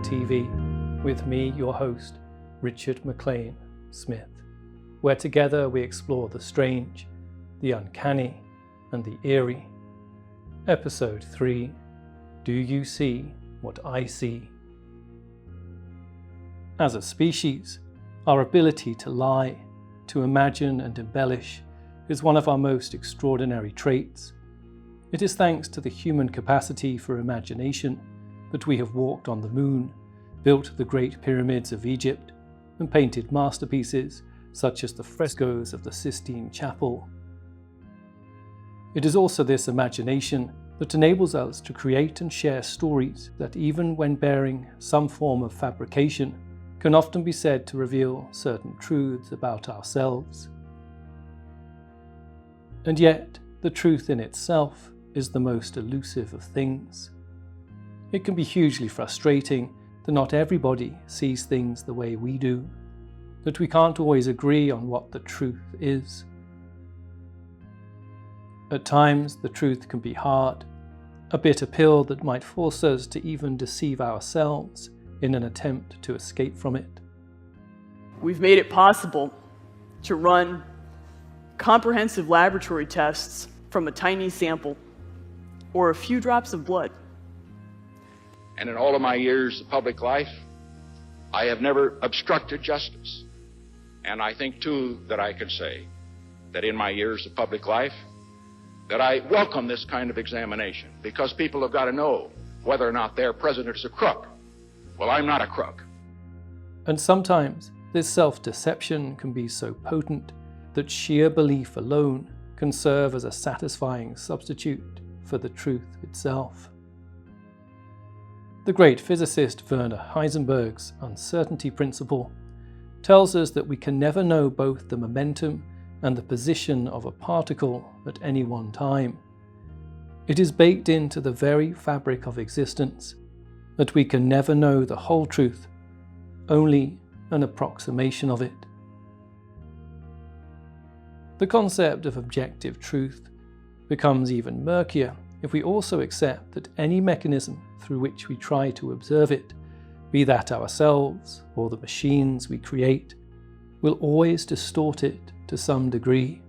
TV with me, your host, Richard McLean Smith, where together we explore the strange, the uncanny, and the eerie. Episode 3, Do You See What I See? As a species, our ability to lie, to imagine and embellish is one of our most extraordinary traits. It is thanks to the human capacity for imagination that we have walked on the moon, built the Great Pyramids of Egypt, and painted masterpieces such as the frescoes of the Sistine Chapel. It is also this imagination that enables us to create and share stories that, even when bearing some form of fabrication, can often be said to reveal certain truths about ourselves. And yet, the truth in itself is the most elusive of things. It can be hugely frustrating that not everybody sees things the way we do, that we can't always agree on what the truth is. At times, the truth can be hard, a bitter pill that might force us to even deceive ourselves in an attempt to escape from it. We've made it possible to run comprehensive laboratory tests from a tiny sample or a few drops of blood. And in all of my years of public life, I have never obstructed justice. And I think, too, that I can say that in my years of public life, that I welcome this kind of examination, because people have got to know whether or not their president is a crook. Well, I'm not a crook. And sometimes this self-deception can be so potent that sheer belief alone can serve as a satisfying substitute for the truth itself. The great physicist Werner Heisenberg's uncertainty principle tells us that we can never know both the momentum and the position of a particle at any one time. It is baked into the very fabric of existence that we can never know the whole truth, only an approximation of it. The concept of objective truth becomes even murkier if we also accept that any mechanism through which we try to observe it, be that ourselves or the machines we create, will always distort it to some degree.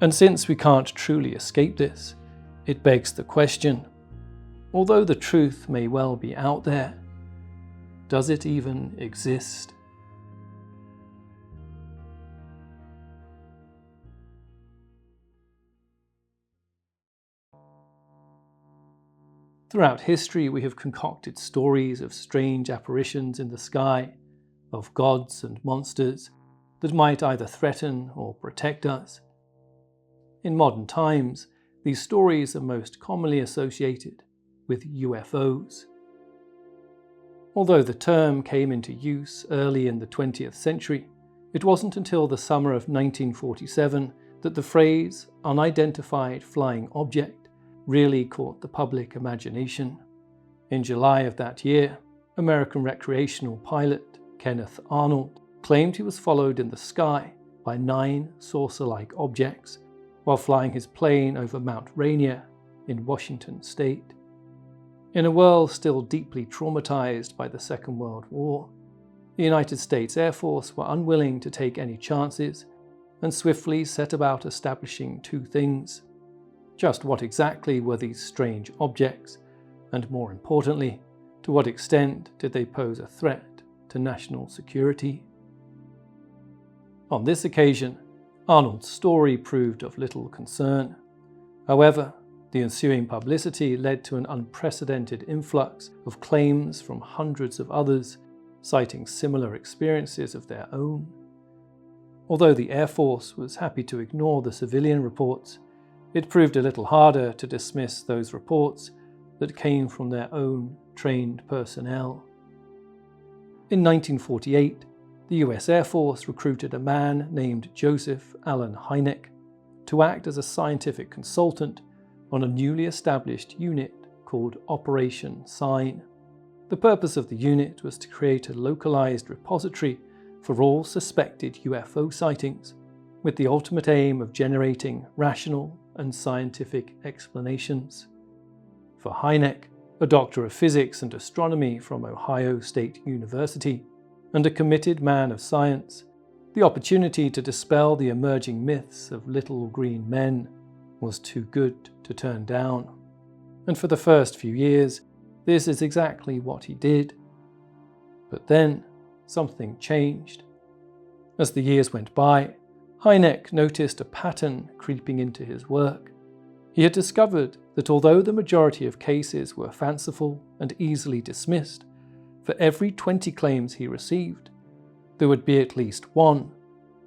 And since we can't truly escape this, it begs the question, although the truth may well be out there, does it even exist? Throughout history, we have concocted stories of strange apparitions in the sky, of gods and monsters that might either threaten or protect us. In modern times, these stories are most commonly associated with UFOs. Although the term came into use early in the 20th century, it wasn't until the summer of 1947 that the phrase unidentified flying object really caught the public imagination. In July of that year, American recreational pilot Kenneth Arnold claimed he was followed in the sky by 9 saucer-like objects while flying his plane over Mount Rainier in Washington state. In a world still deeply traumatized by the Second World War, the United States Air Force were unwilling to take any chances and swiftly set about establishing 2 things. Just what exactly were these strange objects, and more importantly, to what extent did they pose a threat to national security? On this occasion, Arnold's story proved of little concern. However, the ensuing publicity led to an unprecedented influx of claims from hundreds of others, citing similar experiences of their own. Although the Air Force was happy to ignore the civilian reports, it proved a little harder to dismiss those reports that came from their own trained personnel. In 1948, the US Air Force recruited a man named Joseph Allen Hynek to act as a scientific consultant on a newly established unit called Operation Sign. The purpose of the unit was to create a localized repository for all suspected UFO sightings, with the ultimate aim of generating rational and scientific explanations. For Hynek, a doctor of physics and astronomy from Ohio State University, and a committed man of science, the opportunity to dispel the emerging myths of little green men was too good to turn down. And for the first few years, this is exactly what he did. But then, something changed. As the years went by, Hynek noticed a pattern creeping into his work. He had discovered that although the majority of cases were fanciful and easily dismissed, for every 20 claims he received, there would be at least one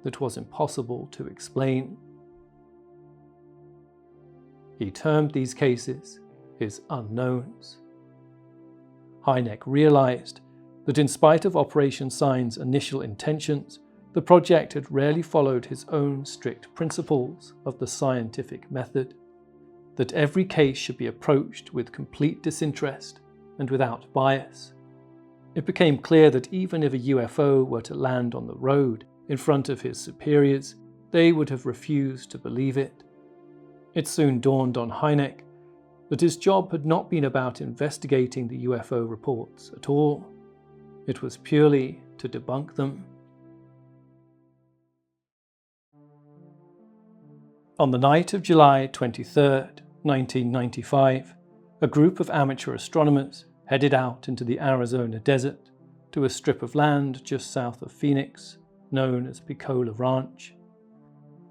that was impossible to explain. He termed these cases his unknowns. Hynek realized that in spite of Operation Sign's initial intentions, the project had rarely followed his own strict principles of the scientific method, that every case should be approached with complete disinterest and without bias. It became clear that even if a UFO were to land on the road in front of his superiors, they would have refused to believe it. It soon dawned on Hynek that his job had not been about investigating the UFO reports at all. It was purely to debunk them. On the night of July 23rd, 1995, a group of amateur astronomers headed out into the Arizona desert to a strip of land just south of Phoenix, known as Picola Ranch.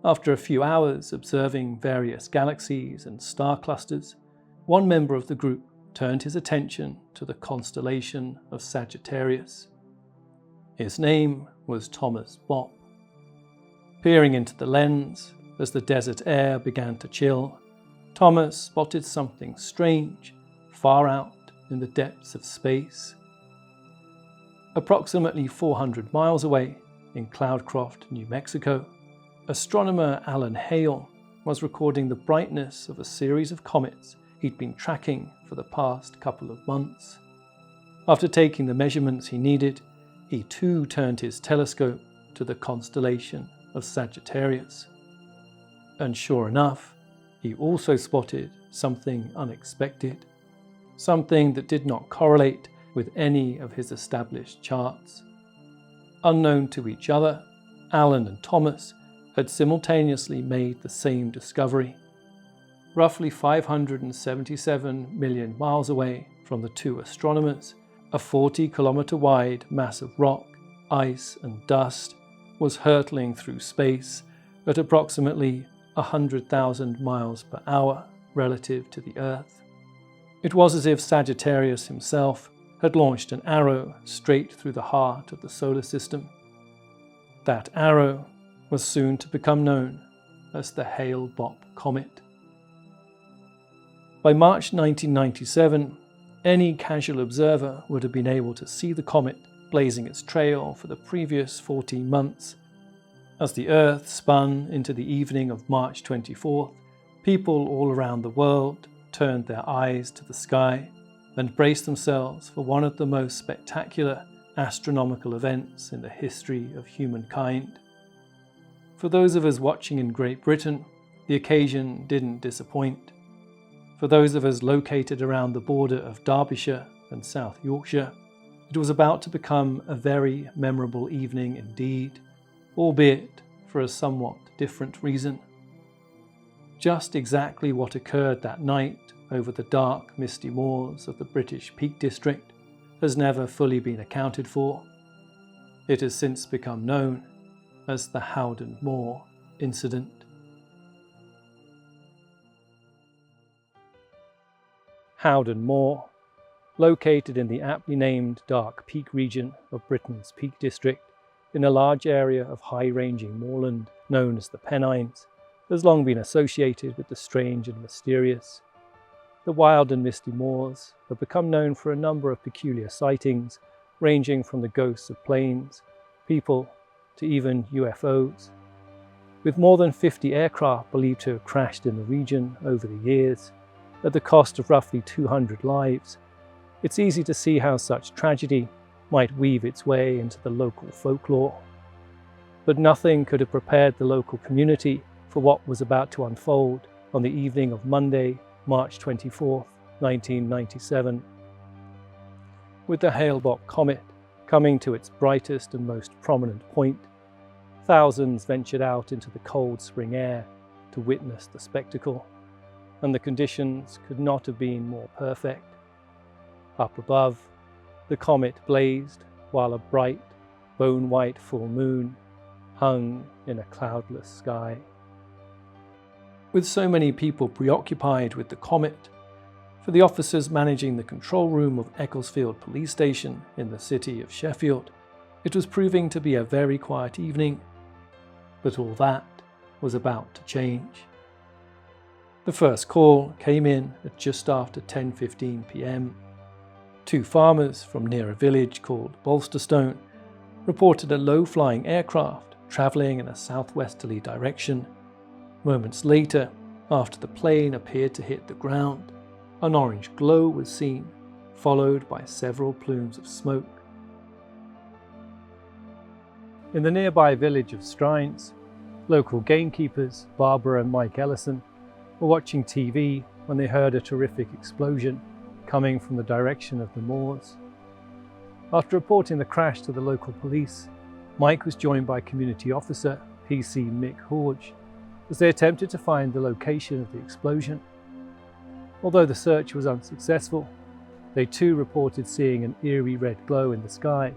After a few hours observing various galaxies and star clusters, one member of the group turned his attention to the constellation of Sagittarius. His name was Thomas Bopp. Peering into the lens, as the desert air began to chill, Thomas spotted something strange far out in the depths of space. Approximately 400 miles away, in Cloudcroft, New Mexico, astronomer Alan Hale was recording the brightness of a series of comets he'd been tracking for the past couple of months. After taking the measurements he needed, he too turned his telescope to the constellation of Sagittarius. And sure enough, he also spotted something unexpected, something that did not correlate with any of his established charts. Unknown to each other, Alan and Thomas had simultaneously made the same discovery. Roughly 577 million miles away from the two astronomers, a 40-kilometer wide mass of rock, ice and dust was hurtling through space at approximately 100,000 miles per hour relative to the Earth. It was as if Sagittarius himself had launched an arrow straight through the heart of the solar system. That arrow was soon to become known as the Hale-Bopp comet. By March 1997, any casual observer would have been able to see the comet blazing its trail for the previous 14 months. As the Earth spun into the evening of March 24th, people all around the world turned their eyes to the sky and braced themselves for one of the most spectacular astronomical events in the history of humankind. For those of us watching in Great Britain, the occasion didn't disappoint. For those of us located around the border of Derbyshire and South Yorkshire, it was about to become a very memorable evening indeed, albeit for a somewhat different reason. Just exactly what occurred that night over the dark, misty moors of the British Peak District has never fully been accounted for. It has since become known as the Howden Moor incident. Howden Moor, located in the aptly named Dark Peak region of Britain's Peak District, in a large area of high-ranging moorland known as the Pennines, has long been associated with the strange and mysterious. The wild and misty moors have become known for a number of peculiar sightings, ranging from the ghosts of planes, people, to even UFOs. With more than 50 aircraft believed to have crashed in the region over the years, at the cost of roughly 200 lives, it's easy to see how such tragedy might weave its way into the local folklore. But nothing could have prepared the local community for what was about to unfold on the evening of Monday, March 24, 1997, With the Hale-Bopp comet coming to its brightest and most prominent point, thousands ventured out into the cold spring air to witness the spectacle, and the conditions could not have been more perfect. Up above, the comet blazed while a bright, bone-white full moon hung in a cloudless sky. With so many people preoccupied with the comet, for the officers managing the control room of Ecclesfield Police Station in the city of Sheffield, it was proving to be a very quiet evening. But all that was about to change. The first call came in at just after 10:15 p.m. Two farmers from near a village called Bolsterstone reported a low-flying aircraft travelling in a southwesterly direction. Moments later, after the plane appeared to hit the ground, an orange glow was seen, followed by several plumes of smoke. In the nearby village of Strines, local gamekeepers Barbara and Mike Ellison were watching TV when they heard a terrific explosion coming from the direction of the moors. After reporting the crash to the local police, Mike was joined by community officer PC Mick Horge as they attempted to find the location of the explosion. Although the search was unsuccessful, they too reported seeing an eerie red glow in the sky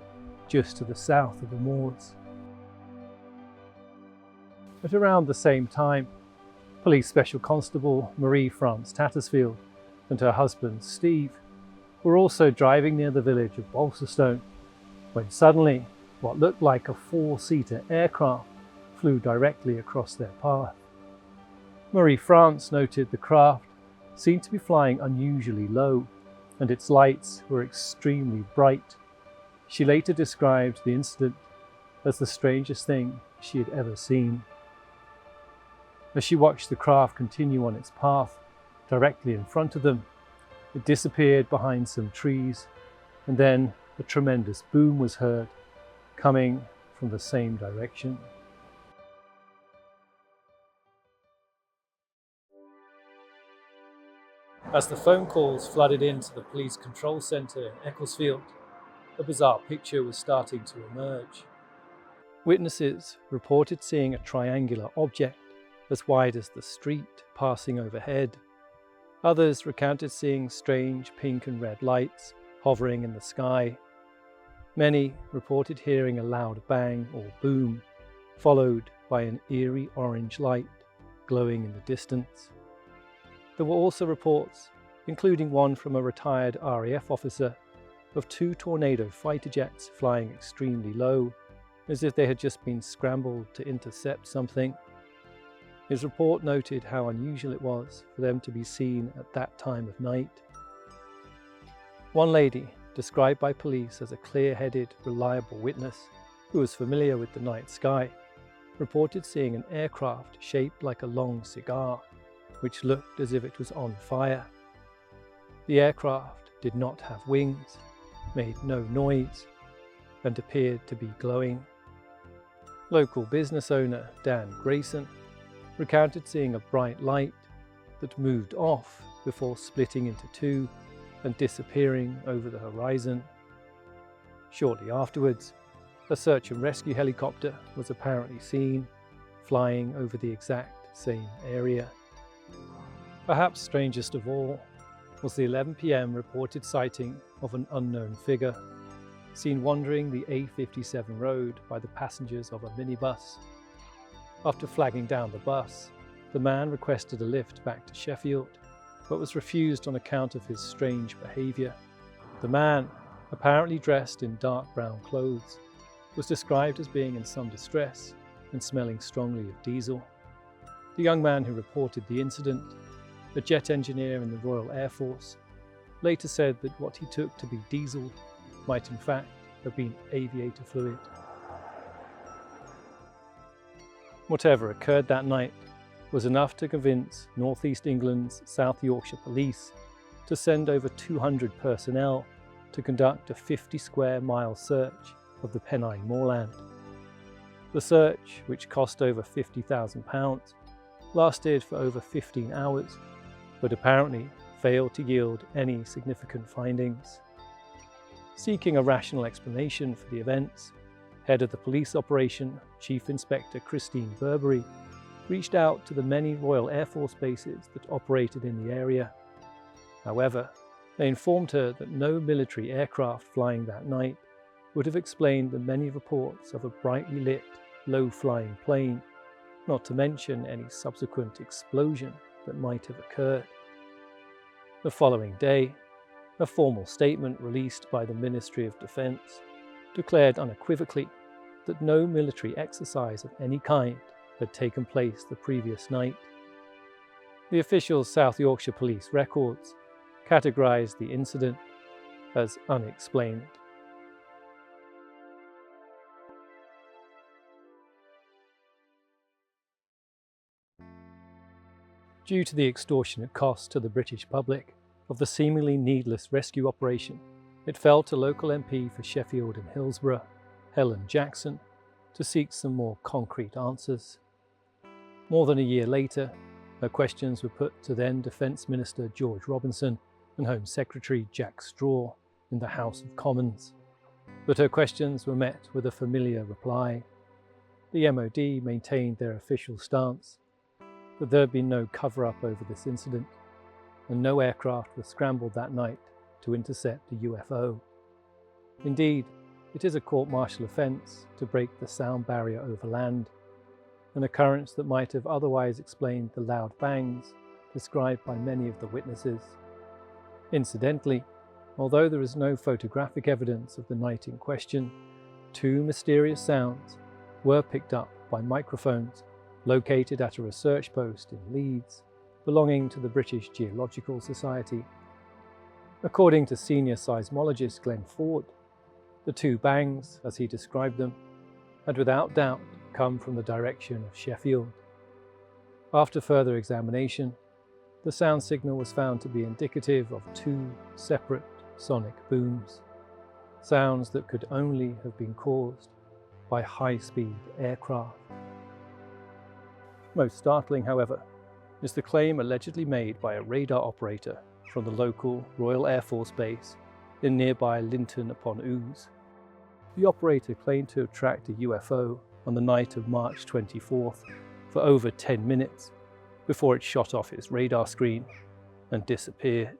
just to the south of the moors. At around the same time, Police Special Constable Marie France Tattersfield and her husband Steve were also driving near the village of Bolsterstone when suddenly what looked like a four-seater aircraft flew directly across their path. Marie France noted the craft seemed to be flying unusually low, and its lights were extremely bright. She later described the incident as the strangest thing she had ever seen. As she watched the craft continue on its path directly in front of them, it disappeared behind some trees, and then a tremendous boom was heard, coming from the same direction. As the phone calls flooded into the police control centre in Ecclesfield, a bizarre picture was starting to emerge. Witnesses reported seeing a triangular object as wide as the street passing overhead. Others recounted seeing strange pink and red lights hovering in the sky. Many reported hearing a loud bang or boom, followed by an eerie orange light glowing in the distance. There were also reports, including one from a retired RAF officer, of two Tornado fighter jets flying extremely low, as if they had just been scrambled to intercept something. His report noted how unusual it was for them to be seen at that time of night. One lady, described by police as a clear-headed, reliable witness who was familiar with the night sky, reported seeing an aircraft shaped like a long cigar, which looked as if it was on fire. The aircraft did not have wings, made no noise, and appeared to be glowing. Local business owner Dan Grayson recounted seeing a bright light that moved off before splitting into two and disappearing over the horizon. Shortly afterwards, a search and rescue helicopter was apparently seen, flying over the exact same area. Perhaps strangest of all was the 11 p.m. reported sighting of an unknown figure, seen wandering the A57 road by the passengers of a minibus. After flagging down the bus, the man requested a lift back to Sheffield, but was refused on account of his strange behaviour. The man, apparently dressed in dark brown clothes, was described as being in some distress and smelling strongly of diesel. The young man who reported the incident, a jet engineer in the Royal Air Force, later said that what he took to be diesel might in fact have been aviator fluid. Whatever occurred that night was enough to convince North East England's South Yorkshire Police to send over 200 personnel to conduct a 50 square mile search of the Pennine moorland. The search, which cost over £50,000, lasted for over 15 hours, but apparently failed to yield any significant findings. Seeking a rational explanation for the events, head of the police operation, Chief Inspector Christine Burberry, reached out to the many Royal Air Force bases that operated in the area. However, they informed her that no military aircraft flying that night would have explained the many reports of a brightly lit, low-flying plane, not to mention any subsequent explosion that might have occurred. The following day, a formal statement released by the Ministry of Defence declared unequivocally that no military exercise of any kind had taken place the previous night. The official South Yorkshire Police records categorised the incident as unexplained. Due to the extortionate cost to the British public of the seemingly needless rescue operation, it fell to local MP for Sheffield and Hillsborough, Helen Jackson, to seek some more concrete answers. More than a year later, her questions were put to then Defence Minister George Robinson and Home Secretary Jack Straw in the House of Commons. But her questions were met with a familiar reply. The MOD maintained their official stance that there had been no cover-up over this incident, and no aircraft was scrambled that night to intercept a UFO. Indeed, it is a court-martial offence to break the sound barrier over land, an occurrence that might have otherwise explained the loud bangs described by many of the witnesses. Incidentally, although there is no photographic evidence of the night in question, two mysterious sounds were picked up by microphones located at a research post in Leeds, belonging to the British Geological Society. According to senior seismologist Glenn Ford, the two bangs, as he described them, had without doubt come from the direction of Sheffield. After further examination, the sound signal was found to be indicative of two separate sonic booms, sounds that could only have been caused by high-speed aircraft. Most startling, however, is the claim allegedly made by a radar operator from the local Royal Air Force base in nearby Linton upon Ouse. The operator claimed to have tracked a UFO on the night of March 24th for over 10 minutes before it shot off its radar screen and disappeared.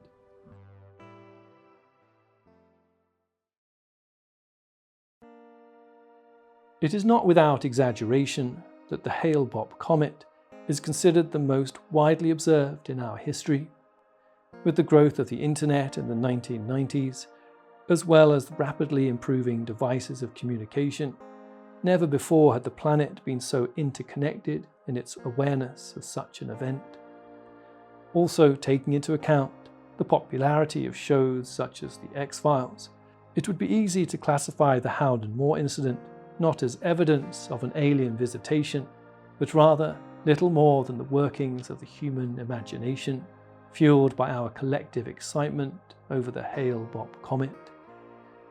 It is not without exaggeration that the Hale-Bopp comet is considered the most widely observed in our history. With the growth of the internet in the 1990s, as well as the rapidly improving devices of communication, never before had the planet been so interconnected in its awareness of such an event. Also, taking into account the popularity of shows such as The X-Files, it would be easy to classify the Howden Moor incident not as evidence of an alien visitation, but rather little more than the workings of the human imagination, fueled by our collective excitement over the Hale-Bopp comet.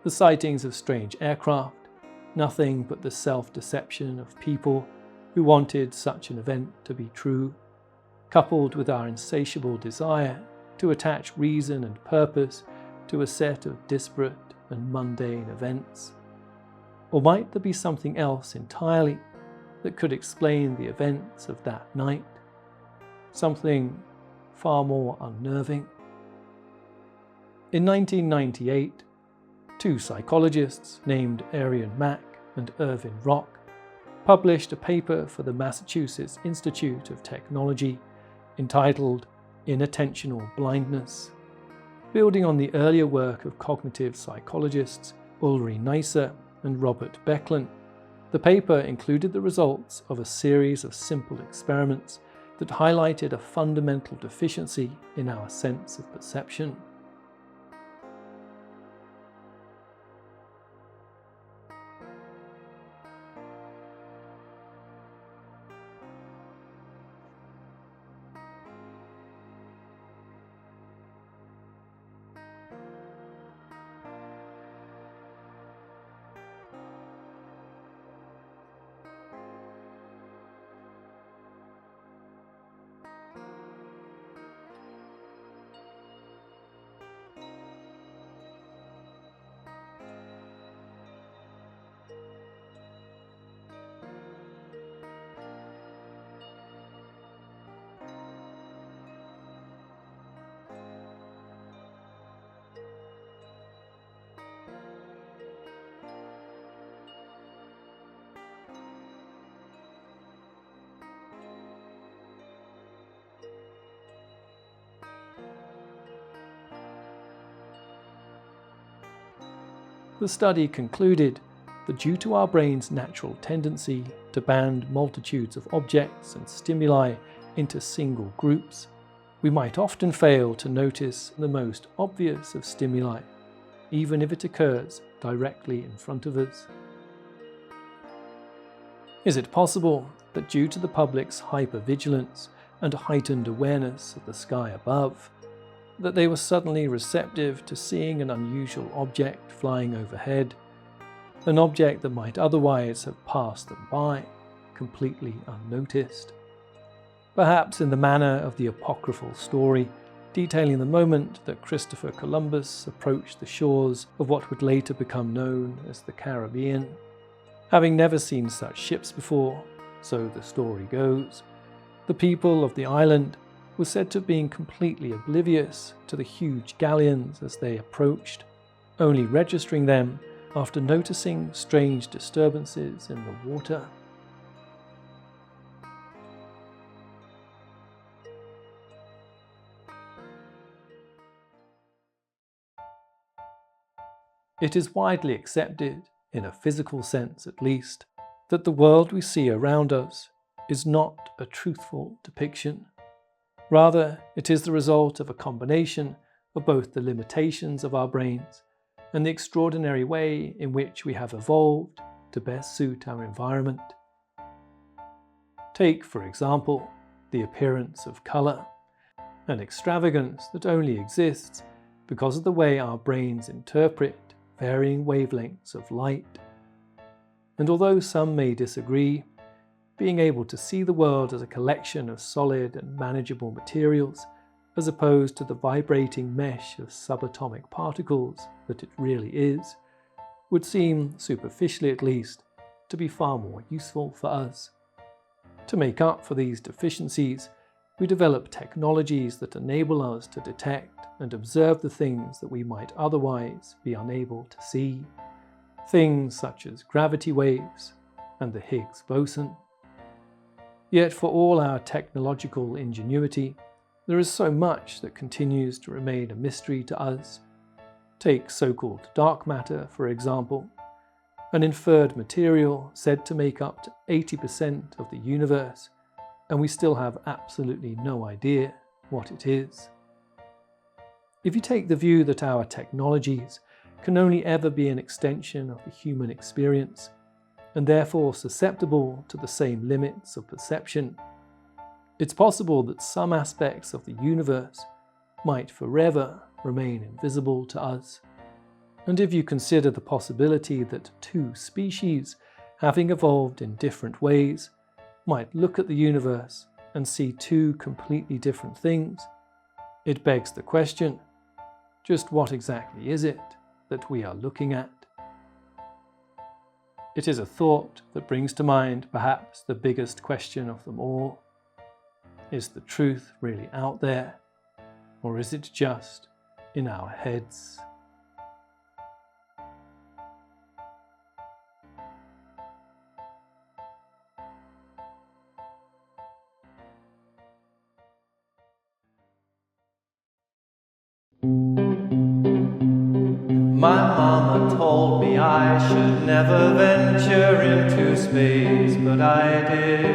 The sightings of strange aircraft, nothing but the self-deception of people who wanted such an event to be true, coupled with our insatiable desire to attach reason and purpose to a set of disparate and mundane events. Or might there be something else entirely that could explain the events of that night? Something far more unnerving. In 1998, two psychologists named Arian Mack and Irvin Rock published a paper for the Massachusetts Institute of Technology entitled Inattentional Blindness. Building on the earlier work of cognitive psychologists Ulrich Neisser and Robert Becklen, the paper included the results of a series of simple experiments that highlighted a fundamental deficiency in our sense of perception. The study concluded that due to our brain's natural tendency to band multitudes of objects and stimuli into single groups, we might often fail to notice the most obvious of stimuli, even if it occurs directly in front of us. Is it possible that due to the public's hypervigilance and heightened awareness of the sky above, that they were suddenly receptive to seeing an unusual object flying overhead, an object that might otherwise have passed them by, completely unnoticed? Perhaps in the manner of the apocryphal story detailing the moment that Christopher Columbus approached the shores of what would later become known as the Caribbean. Having never seen such ships before, so the story goes, the people of the island were said to have been completely oblivious to the huge galleons as they approached, only registering them after noticing strange disturbances in the water. It is widely accepted, in a physical sense at least, that the world we see around us is not a truthful depiction. Rather, it is the result of a combination of both the limitations of our brains and the extraordinary way in which we have evolved to best suit our environment. Take, for example, the appearance of colour, an extravagance that only exists because of the way our brains interpret varying wavelengths of light. And although some may disagree, being able to see the world as a collection of solid and manageable materials, as opposed to the vibrating mesh of subatomic particles that it really is, would seem, superficially at least, to be far more useful for us. To make up for these deficiencies, we develop technologies that enable us to detect and observe the things that we might otherwise be unable to see. Things such as gravity waves and the Higgs boson. Yet for all our technological ingenuity, there is so much that continues to remain a mystery to us. Take so-called dark matter, for example, an inferred material said to make up to 80% of the universe, and we still have absolutely no idea what it is. If you take the view that our technologies can only ever be an extension of the human experience, and therefore susceptible to the same limits of perception, it's possible that some aspects of the universe might forever remain invisible to us. And if you consider the possibility that two species, having evolved in different ways, might look at the universe and see two completely different things, it begs the question, just what exactly is it that we are looking at? It is a thought that brings to mind perhaps the biggest question of them all. Is the truth really out there, or is it just in our heads? My mama told me I should never venture into space, but I did.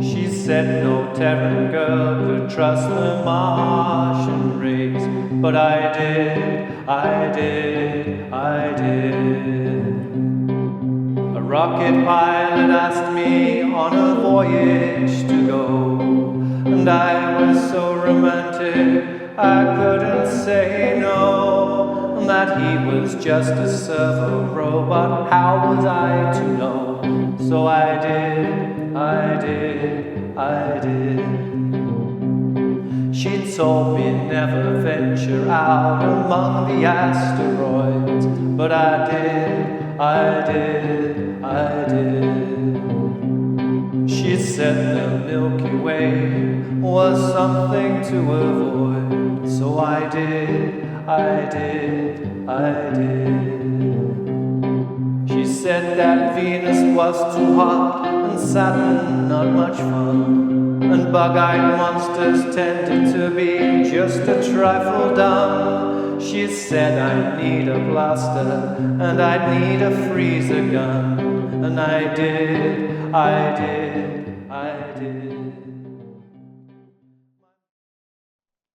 She said no Terran girl could trust the Martian race, but I did. A rocket pilot asked me on a voyage to go, and I was so romantic I couldn't say no, and that he was just a servo robot. How was I to know? So I did. She told me never venture out among the asteroids, but I did. She said the Milky Way was something to avoid, so I did. She said that Venus was too hot and Saturn not much fun, and bug-eyed monsters tended to be just a trifle dumb. She said I need a blaster and I need a freezer gun, and I did.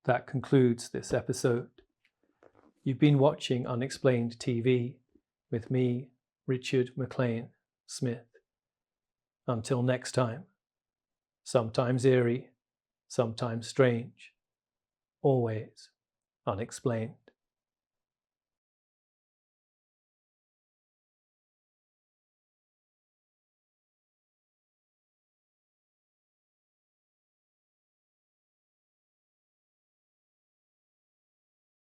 That concludes this episode. You've been watching Unexplained TV with me, Richard McLean Smith. Until next time, sometimes eerie, sometimes strange, always unexplained.